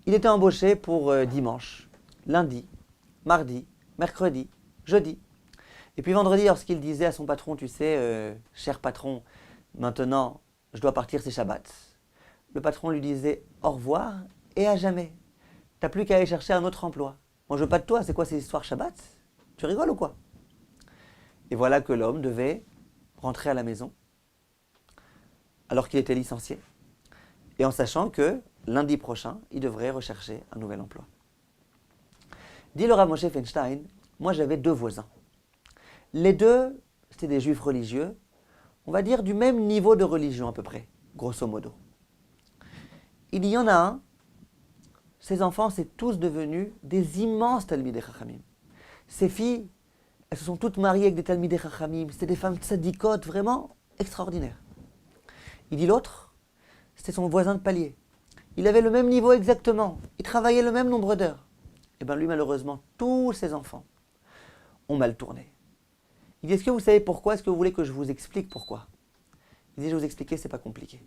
il était embauché pour dimanche, lundi, mardi, mercredi, jeudi. Et puis vendredi, lorsqu'il disait à son patron, tu sais, cher patron, maintenant je dois partir, c'est Shabbat. Le patron lui disait au revoir et à jamais. T'as plus qu'à aller chercher un autre emploi. Moi je veux pas de toi, c'est quoi ces histoires Shabbat? Tu rigoles ou quoi? Et voilà que l'homme devait rentrer à la maison alors qu'il était licencié. Et en sachant que lundi prochain, il devrait rechercher un nouvel emploi. Dit le Rav Moshe Feinstein, moi j'avais 2 voisins. Les 2, c'était des juifs religieux, on va dire du même niveau de religion à peu près, grosso modo. Il y en a un, ses enfants, c'est tous devenus des immenses Talmidei Chachamim. Ces filles, elles se sont toutes mariées avec des Talmidei Chachamim, c'était des femmes tzadikot, vraiment extraordinaires. Il dit l'autre, c'était son voisin de palier. Il avait le même niveau exactement, il travaillait le même nombre d'heures. Et bien lui, malheureusement, tous ses enfants ont mal tourné. Il dit, est-ce que vous savez pourquoi? Est-ce que vous voulez que je vous explique pourquoi? Il dit, je vais vous expliquer, c'est pas compliqué.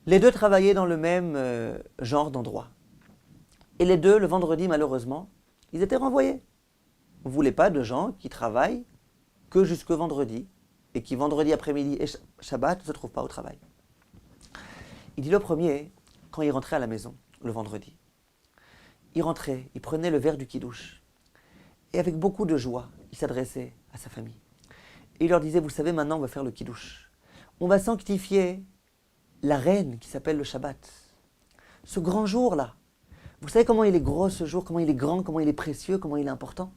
Les 2 travaillaient dans le même genre d'endroit. Et les 2, le vendredi, malheureusement, ils étaient renvoyés. Vous ne voulez pas de gens qui travaillent que jusque vendredi, et qui vendredi après-midi et Shabbat ne se trouvent pas au travail. Il dit le premier, quand il rentrait à la maison, le vendredi, il rentrait, il prenait le verre du kidouche, et avec beaucoup de joie, il s'adressait à sa famille. Et il leur disait, vous savez, maintenant on va faire le kidouche. On va sanctifier la reine qui s'appelle le Shabbat. Ce grand jour-là. Vous savez comment il est gros ce jour, comment il est grand, comment il est précieux, comment il est important?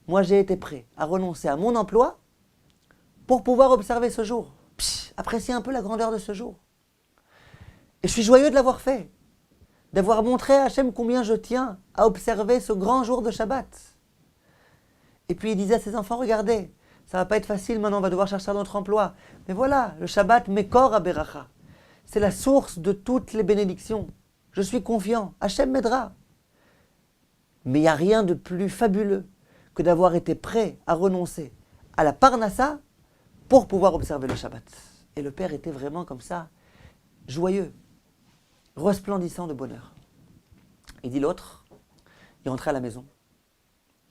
Moi j'ai été prêt à renoncer à mon emploi pour pouvoir observer ce jour. Apprécier un peu la grandeur de ce jour. Et je suis joyeux de l'avoir fait. D'avoir montré à Hachem combien je tiens à observer ce grand jour de Shabbat. Et puis il disait à ses enfants, regardez, ça va pas être facile, maintenant on va devoir chercher un autre emploi. Mais voilà, le Shabbat Mekor HaBeracha. C'est la source de toutes les bénédictions. Je suis confiant, Hachem m'aidera. Mais il n'y a rien de plus fabuleux que d'avoir été prêt à renoncer à la Parnassa pour pouvoir observer le Shabbat. Et le père était vraiment comme ça, joyeux, resplendissant de bonheur. Il dit l'autre, il rentrait à la maison.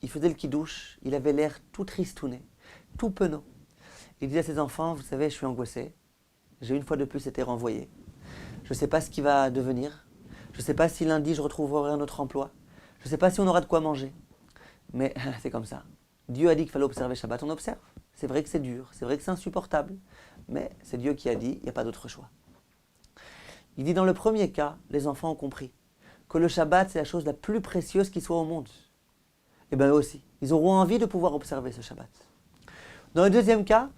Il faisait le kidouche, il avait l'air tout tristouné, tout penaud. Il disait à ses enfants, vous savez, je suis angoissé. J'ai une fois de plus été renvoyé. Je ne sais pas ce qui va devenir. Je ne sais pas si lundi je retrouverai un autre emploi. Je ne sais pas si on aura de quoi manger. Mais c'est comme ça. Dieu a dit qu'il fallait observer Shabbat, on observe. C'est vrai que c'est dur, c'est vrai que c'est insupportable. Mais c'est Dieu qui a dit, il n'y a pas d'autre choix. Il dit dans le premier cas, les enfants ont compris que le Shabbat c'est la chose la plus précieuse qui soit au monde. Et bien eux aussi, ils auront envie de pouvoir observer ce Shabbat. Dans le deuxième cas,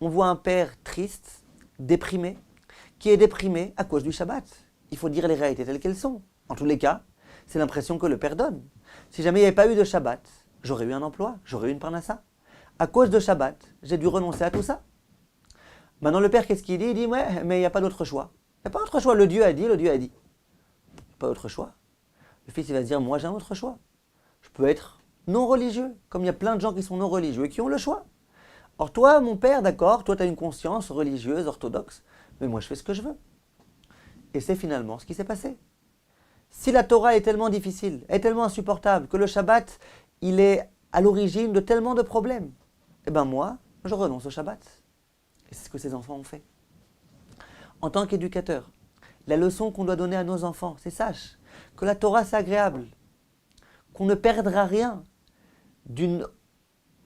on voit un père triste, déprimé, qui est déprimé à cause du Shabbat. Il faut dire les réalités telles qu'elles sont. En tous les cas, c'est l'impression que le père donne. Si jamais il n'y avait pas eu de Shabbat, j'aurais eu un emploi, j'aurais eu une parnassa. À cause de Shabbat, j'ai dû renoncer à tout ça. Maintenant le père, qu'est-ce qu'il dit? Il dit, ouais, mais il n'y a pas d'autre choix. Il n'y a pas d'autre choix, le Dieu a dit, le Dieu a dit. Pas d'autre choix. Le fils, il va se dire, moi j'ai un autre choix. Je peux être non religieux, comme il y a plein de gens qui sont non religieux et qui ont le choix. Or toi, mon père, d'accord, toi tu as une conscience religieuse, orthodoxe, mais moi je fais ce que je veux. Et c'est finalement ce qui s'est passé. Si la Torah est tellement difficile, est tellement insupportable, que le Shabbat, il est à l'origine de tellement de problèmes, eh bien moi, je renonce au Shabbat. Et c'est ce que ces enfants ont fait. En tant qu'éducateur, la leçon qu'on doit donner à nos enfants, c'est sache que la Torah c'est agréable, qu'on ne perdra rien d'une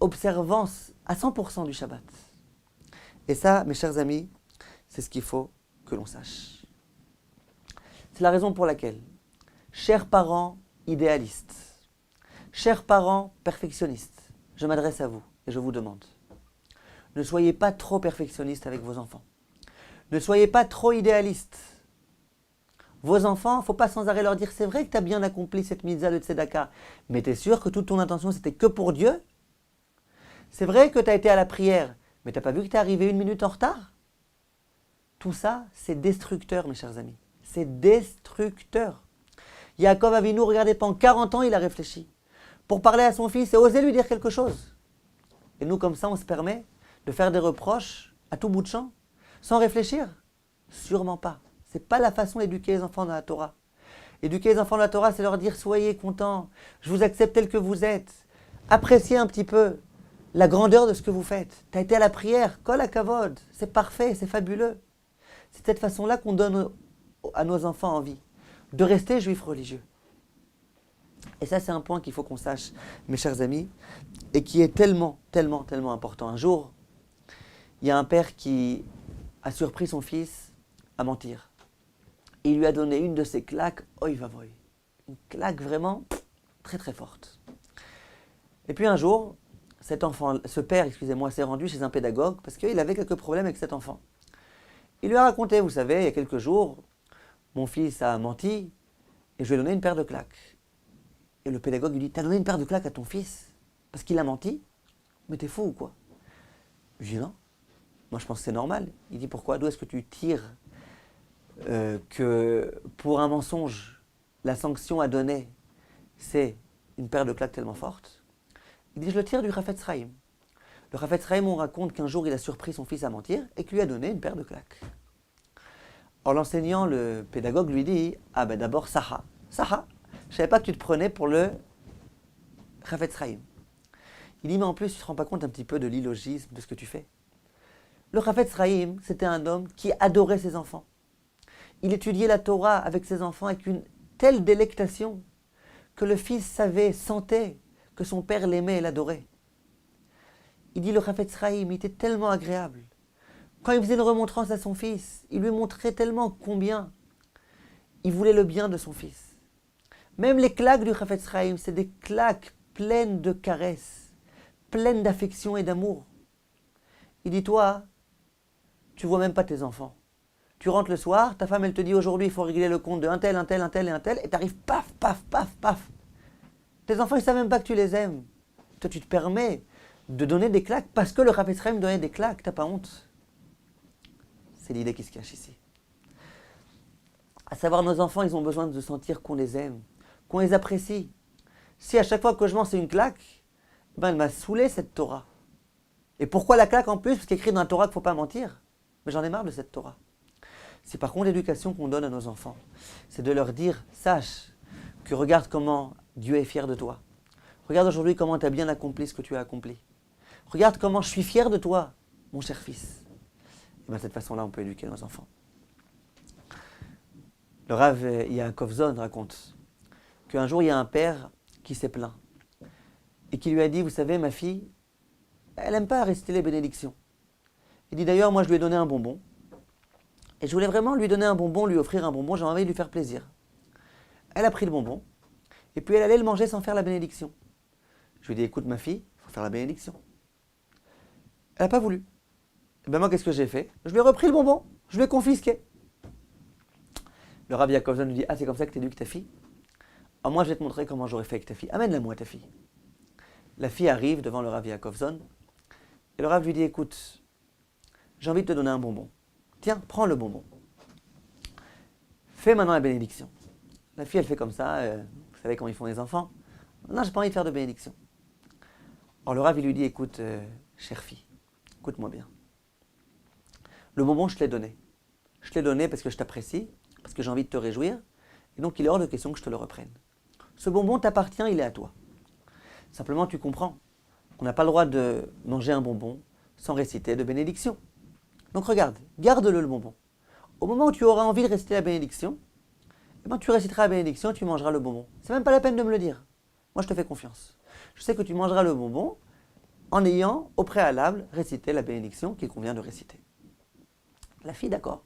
observance à 100% du Shabbat. Et ça, mes chers amis, c'est ce qu'il faut que l'on sache. C'est la raison pour laquelle, chers parents idéalistes, chers parents perfectionnistes, je m'adresse à vous et je vous demande, ne soyez pas trop perfectionniste avec vos enfants. Ne soyez pas trop idéaliste. Vos enfants, il ne faut pas sans arrêt leur dire, c'est vrai que tu as bien accompli cette mitzvah de tzedaka, mais tu es sûr que toute ton intention, c'était que pour Dieu? C'est vrai que tu as été à la prière, mais tu n'as pas vu que tu es arrivé 1 minute en retard? Tout ça, c'est destructeur, mes chers amis. C'est destructeur. Yaakov Avinu, regardez, pendant 40 ans, il a réfléchi pour parler à son fils et oser lui dire quelque chose. Et nous, comme ça, on se permet de faire des reproches à tout bout de champ, sans réfléchir? Sûrement pas. Ce n'est pas la façon d'éduquer les enfants dans la Torah. Éduquer les enfants dans la Torah, c'est leur dire, soyez contents, je vous accepte tel que vous êtes. Appréciez un petit peu la grandeur de ce que vous faites. Tu as été à la prière, kol hakavod, c'est parfait, c'est fabuleux. C'est de cette façon-là qu'on donne à nos enfants envie de rester juifs religieux. Et ça, c'est un point qu'il faut qu'on sache, mes chers amis, et qui est tellement, tellement, tellement important. Un jour, il y a un père qui a surpris son fils à mentir. Il lui a donné une de ses claques, oi vavoy. Une claque vraiment très très forte. Et puis un jour, ce père, s'est rendu chez un pédagogue parce qu'il avait quelques problèmes avec cet enfant. Il lui a raconté, vous savez, il y a quelques jours, mon fils a menti et je lui ai donné une paire de claques. Et le pédagogue lui dit, t'as donné une paire de claques à ton fils parce qu'il a menti? Mais t'es fou ou quoi? Je lui dis non. Moi je pense que c'est normal. Il dit pourquoi? D'où est-ce que tu tires que pour un mensonge, la sanction à donner, c'est une paire de claques tellement forte? Il dit je le tire du Chafetz Chaim. Le Chafetz Chaim, on raconte qu'un jour il a surpris son fils à mentir et qu'il lui a donné une paire de claques. Or l'enseignant, le pédagogue lui dit, ah ben d'abord Saha, je ne savais pas que tu te prenais pour le Chafetz Chaim. Il dit mais en plus tu ne te rends pas compte un petit peu de l'illogisme de ce que tu fais. Le Chafetz Chaim, c'était un homme qui adorait ses enfants. Il étudiait la Torah avec ses enfants avec une telle délectation que le fils sentait que son père l'aimait et l'adorait. Il dit le Chafetz Chaim, il était tellement agréable. Quand il faisait une remontrance à son fils, il lui montrait tellement combien il voulait le bien de son fils. Même les claques du Chafetz Chaim, c'est des claques pleines de caresses, pleines d'affection et d'amour. Il dit, toi, tu vois même pas tes enfants. Tu rentres le soir, ta femme elle te dit aujourd'hui il faut régler le compte de un tel, et t'arrives paf, paf, paf, paf. Tes enfants ils savent même pas que tu les aimes. Toi tu te permets de donner des claques parce que le Chafetz Chaim donnait des claques, t'as pas honte. C'est l'idée qui se cache ici. À savoir, nos enfants, ils ont besoin de sentir qu'on les aime, qu'on les apprécie. Si à chaque fois que je mange c'est une claque, elle m'a saoulé cette Torah. Et pourquoi la claque en plus? Parce qu'il est écrit dans la Torah qu'il ne faut pas mentir. Mais j'en ai marre de cette Torah. Si par contre l'éducation qu'on donne à nos enfants, c'est de leur dire, sache que regarde comment Dieu est fier de toi. Regarde aujourd'hui comment tu as bien accompli ce que tu as accompli. Regarde comment je suis fier de toi, mon cher fils. Et de cette façon-là, on peut éduquer nos enfants. Le Rav Yaakov Zon raconte qu'un jour, il y a un père qui s'est plaint et qui lui a dit, vous savez, ma fille, elle n'aime pas réciter les bénédictions. Il dit d'ailleurs, moi je lui ai donné un bonbon et je voulais vraiment lui donner un bonbon, lui offrir un bonbon, j'avais envie de lui faire plaisir. Elle a pris le bonbon et puis elle allait le manger sans faire la bénédiction. Je lui ai dit, écoute ma fille, il faut faire la bénédiction. Elle n'a pas voulu. Et ben moi, qu'est-ce que j'ai fait? Je lui ai repris le bonbon, je lui ai confisqué. Le Rav Yaakov Zon lui dit, ah c'est comme ça que tu éduques ta fille? Ah moi je vais te montrer comment j'aurais fait avec ta fille. Amène-la moi ta fille. La fille arrive devant le Rav Yaakov Zon et le Rav lui dit, écoute, j'ai envie de te donner un bonbon. Tiens, prends le bonbon. Fais maintenant la bénédiction. La fille elle fait comme ça, vous savez comment ils font les enfants. Non, j'ai pas envie de faire de bénédiction. Alors le Rav il lui dit, écoute, chère fille, écoute-moi bien. Le bonbon, je te l'ai donné. Je te l'ai donné parce que je t'apprécie, parce que j'ai envie de te réjouir, et donc il est hors de question que je te le reprenne. Ce bonbon t'appartient, il est à toi. Simplement, tu comprends qu'on n'a pas le droit de manger un bonbon sans réciter de bénédiction. Donc regarde, garde-le le bonbon. Au moment où tu auras envie de réciter la bénédiction, eh ben, tu réciteras la bénédiction et tu mangeras le bonbon. C'est même pas la peine de me le dire. Moi, je te fais confiance. Je sais que tu mangeras le bonbon en ayant, au préalable, récité la bénédiction qu'il convient de réciter. La fille, d'accord.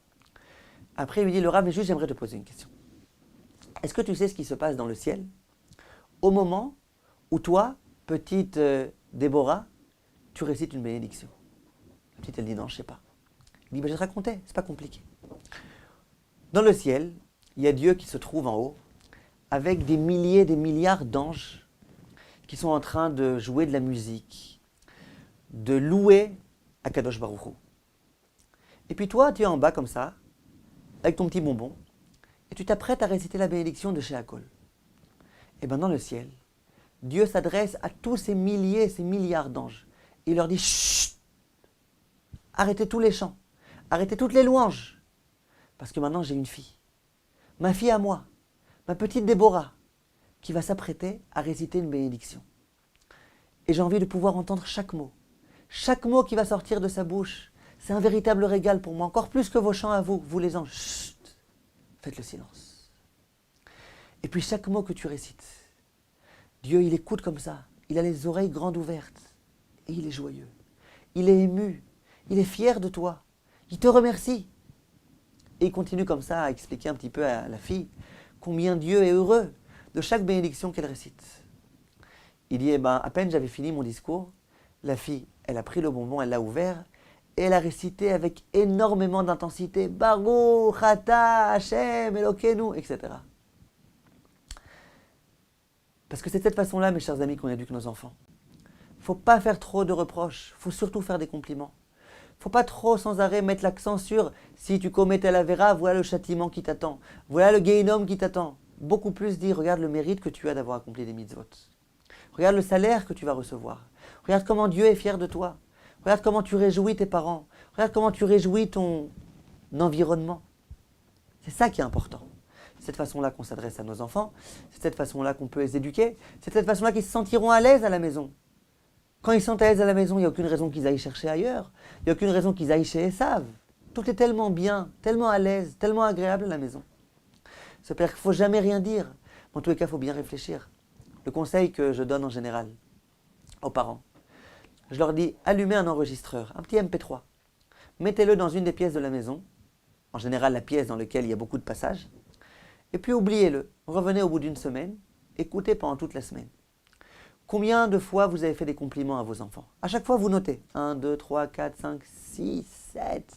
Après, il lui dit, le Rav, juste j'aimerais te poser une question. Est-ce que tu sais ce qui se passe dans le ciel au moment où toi, petite Déborah, tu récites une bénédiction. La petite, elle dit non, je ne sais pas. Il dit, je vais te raconter, c'est pas compliqué. Dans le ciel, il y a Dieu qui se trouve en haut, avec des milliers, des milliards d'anges qui sont en train de jouer de la musique, de louer Akadosh Baruch Hu. Et puis toi, tu es en bas comme ça, avec ton petit bonbon, et tu t'apprêtes à réciter la bénédiction de Sheakol. Et bien dans le ciel, Dieu s'adresse à tous ces milliers, ces milliards d'anges. Et il leur dit, chut, arrêtez tous les chants, arrêtez toutes les louanges, parce que maintenant j'ai une fille, ma fille à moi, ma petite Déborah, qui va s'apprêter à réciter une bénédiction. Et j'ai envie de pouvoir entendre chaque mot qui va sortir de sa bouche. C'est un véritable régal pour moi, encore plus que vos chants à vous, vous les anges. Chut, faites le silence. Et puis chaque mot que tu récites, Dieu, il écoute comme ça, il a les oreilles grandes ouvertes, et il est joyeux, il est ému, il est fier de toi, il te remercie. Et il continue comme ça à expliquer un petit peu à la fille combien Dieu est heureux de chaque bénédiction qu'elle récite. Il dit, à peine j'avais fini mon discours, la fille, elle a pris le bonbon, elle l'a ouvert, et elle a récité avec énormément d'intensité, Baruch Ata Hashem Elokeinu, etc. Parce que c'est de cette façon-là, mes chers amis, qu'on éduque nos enfants. Il ne faut pas faire trop de reproches, il faut surtout faire des compliments. Il ne faut pas trop sans arrêt mettre l'accent sur si tu commets tel avéra, voilà le châtiment qui t'attend, voilà le Gehinnom qui t'attend. Beaucoup plus dire, regarde le mérite que tu as d'avoir accompli des mitzvot. Regarde le salaire que tu vas recevoir. Regarde comment Dieu est fier de toi. Regarde comment tu réjouis tes parents. Regarde comment tu réjouis ton environnement. C'est ça qui est important. C'est cette façon-là qu'on s'adresse à nos enfants. C'est cette façon-là qu'on peut les éduquer. C'est cette façon-là qu'ils se sentiront à l'aise à la maison. Quand ils sont à l'aise à la maison, il n'y a aucune raison qu'ils aillent chercher ailleurs. Il n'y a aucune raison qu'ils aillent chez Esav. Tout est tellement bien, tellement à l'aise, tellement agréable à la maison. Ça veut dire qu'il ne faut jamais rien dire. En tous les cas, il faut bien réfléchir. Le conseil que je donne en général aux parents, je leur dis, allumez un enregistreur, un petit MP3. Mettez-le dans une des pièces de la maison, en général la pièce dans laquelle il y a beaucoup de passages, et puis oubliez-le. Revenez au bout d'une semaine, écoutez pendant toute la semaine. Combien de fois vous avez fait des compliments à vos enfants? À chaque fois, vous notez. 1, 2, 3, 4, 5, 6, 7.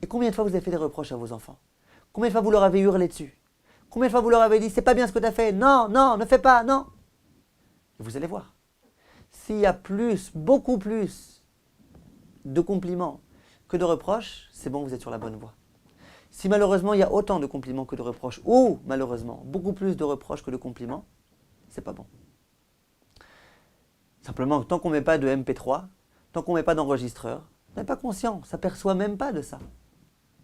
Et combien de fois vous avez fait des reproches à vos enfants? Combien de fois vous leur avez hurlé dessus? Combien de fois vous leur avez dit, c'est pas bien ce que tu as fait? Non, non, ne fais pas, non. Et vous allez voir. S'il y a beaucoup plus de compliments que de reproches, c'est bon, vous êtes sur la bonne voie. Si malheureusement il y a autant de compliments que de reproches, ou malheureusement beaucoup plus de reproches que de compliments, c'est pas bon. Simplement, tant qu'on ne met pas de MP3, tant qu'on ne met pas d'enregistreur, on n'est pas conscient, on ne s'aperçoit même pas de ça.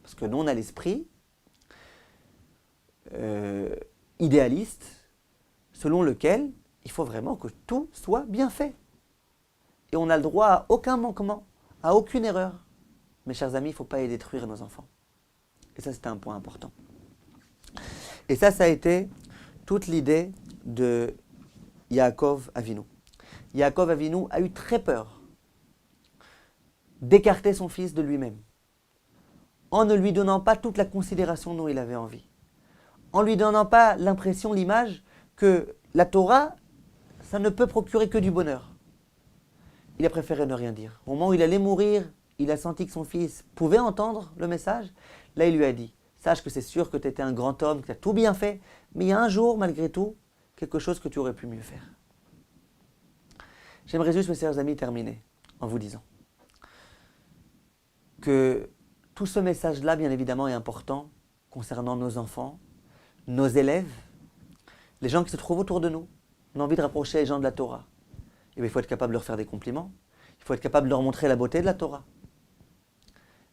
Parce que nous, on a l'esprit idéaliste, selon lequel il faut vraiment que tout soit bien fait. Et on n'a le droit à aucun manquement, à aucune erreur. Mes chers amis, il ne faut pas y détruire nos enfants. Et ça, c'était un point important. Et ça a été toute l'idée de Yaakov Avinu. Yaakov Avinu a eu très peur d'écarter son fils de lui-même, en ne lui donnant pas toute la considération dont il avait envie, en lui donnant pas l'impression, l'image que la Torah, ça ne peut procurer que du bonheur. Il a préféré ne rien dire. Au moment où il allait mourir, il a senti que son fils pouvait entendre le message. Là, il lui a dit, sache que c'est sûr que tu étais un grand homme, que tu as tout bien fait, mais il y a un jour, malgré tout, quelque chose que tu aurais pu mieux faire. J'aimerais juste, mes chers amis, terminer en vous disant que tout ce message-là, bien évidemment, est important concernant nos enfants, nos élèves, les gens qui se trouvent autour de nous. On a envie de rapprocher les gens de la Torah. Et bien, il faut être capable de leur faire des compliments. Il faut être capable de leur montrer la beauté de la Torah.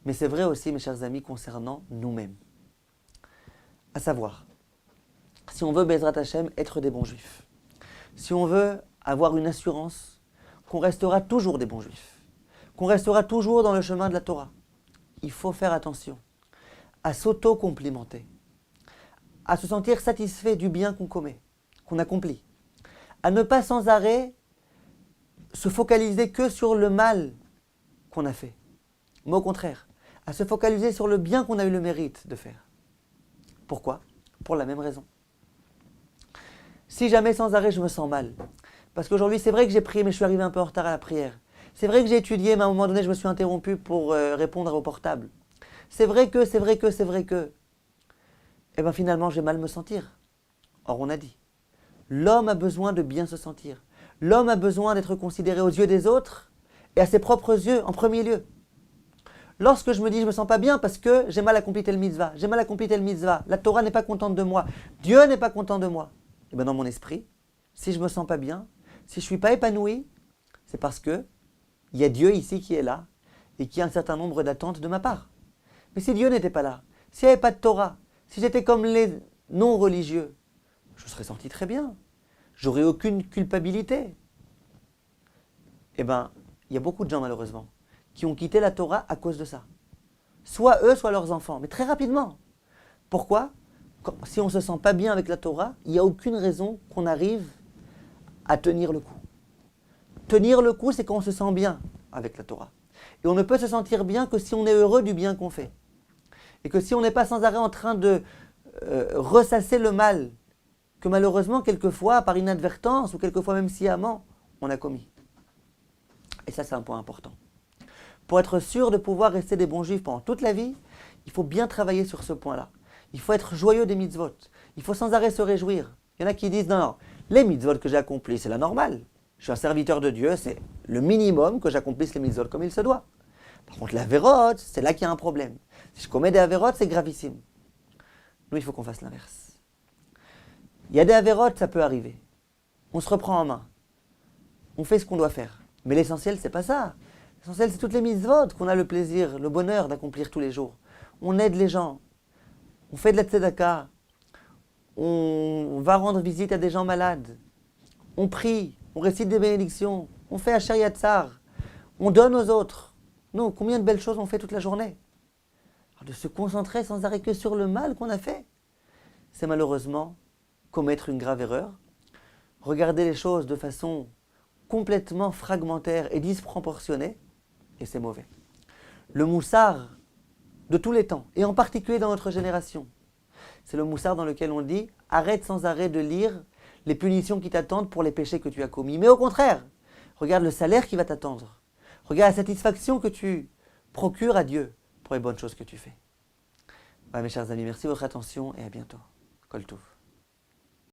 Mais c'est vrai aussi, mes chers amis, concernant nous-mêmes. À savoir, si on veut, Bezrat Hashem, être des bons juifs, si on veut avoir une assurance qu'on restera toujours des bons juifs, qu'on restera toujours dans le chemin de la Torah, il faut faire attention à s'auto-complimenter, à se sentir satisfait du bien qu'on commet, qu'on accomplit, à ne pas sans arrêt se focaliser que sur le mal qu'on a fait, mais au contraire, à se focaliser sur le bien qu'on a eu le mérite de faire. Pourquoi? Pour la même raison. Si jamais sans arrêt je me sens mal, Parce qu'aujourd'hui, c'est vrai que j'ai prié, mais je suis arrivé un peu en retard à la prière. C'est vrai que j'ai étudié, mais à un moment donné, je me suis interrompu pour répondre au portable. C'est vrai que. Et bien finalement, je vais mal me sentir. Or, on a dit, l'homme a besoin de bien se sentir. L'homme a besoin d'être considéré aux yeux des autres et à ses propres yeux en premier lieu. Lorsque je me dis je me sens pas bien parce que j'ai mal accompli tel mitzvah, j'ai mal accompli tel mitzvah, la Torah n'est pas contente de moi, Dieu n'est pas content de moi, et bien dans mon esprit, si je me sens pas bien, si je suis pas épanoui, c'est parce que il y a Dieu ici qui est là et qui a un certain nombre d'attentes de ma part. Mais si Dieu n'était pas là, s'il n'y avait pas de Torah, si j'étais comme les non-religieux, je serais senti très bien. J'aurais aucune culpabilité. Eh bien, il y a beaucoup de gens malheureusement qui ont quitté la Torah à cause de ça. Soit eux, soit leurs enfants, mais très rapidement. Pourquoi ? Si on ne se sent pas bien avec la Torah, il n'y a aucune raison qu'on arrive à tenir le coup. Tenir le coup, c'est quand on se sent bien avec la Torah. Et on ne peut se sentir bien que si on est heureux du bien qu'on fait. Et que si on n'est pas sans arrêt en train de ressasser le mal que malheureusement, quelquefois, par inadvertance ou quelquefois même sciemment, on a commis. Et ça, c'est un point important. Pour être sûr de pouvoir rester des bons juifs pendant toute la vie, il faut bien travailler sur ce point-là. Il faut être joyeux des mitzvot. Il faut sans arrêt se réjouir. Il y en a qui disent, non, les mitzvot que j'ai accomplis, c'est la normale. Je suis un serviteur de Dieu, c'est le minimum que j'accomplisse les mitzvot comme il se doit. Par contre, la avérote, c'est là qu'il y a un problème. Si je commets des avérotes, c'est gravissime. Nous, il faut qu'on fasse l'inverse. Il y a des avérotes, ça peut arriver. On se reprend en main. On fait ce qu'on doit faire. Mais l'essentiel, c'est pas ça. L'essentiel, c'est toutes les mitzvot qu'on a le plaisir, le bonheur d'accomplir tous les jours. On aide les gens. On fait de la tzedaka. On va rendre visite à des gens malades. On prie. On récite des bénédictions. On fait Asher Yatzar. On donne aux autres. Non, combien de belles choses on fait toute la journée. Alors, de se concentrer sans arrêt que sur le mal qu'on a fait, c'est malheureusement commettre une grave erreur, regarder les choses de façon complètement fragmentaire et disproportionnée, et c'est mauvais. Le moussard de tous les temps, et en particulier dans notre génération, c'est le moussard dans lequel on dit « Arrête sans arrêt de lire les punitions qui t'attendent pour les péchés que tu as commis. » Mais au contraire, regarde le salaire qui va t'attendre. Regarde la satisfaction que tu procures à Dieu pour les bonnes choses que tu fais. Mes chers amis, merci de votre attention et à bientôt. Kol Tov.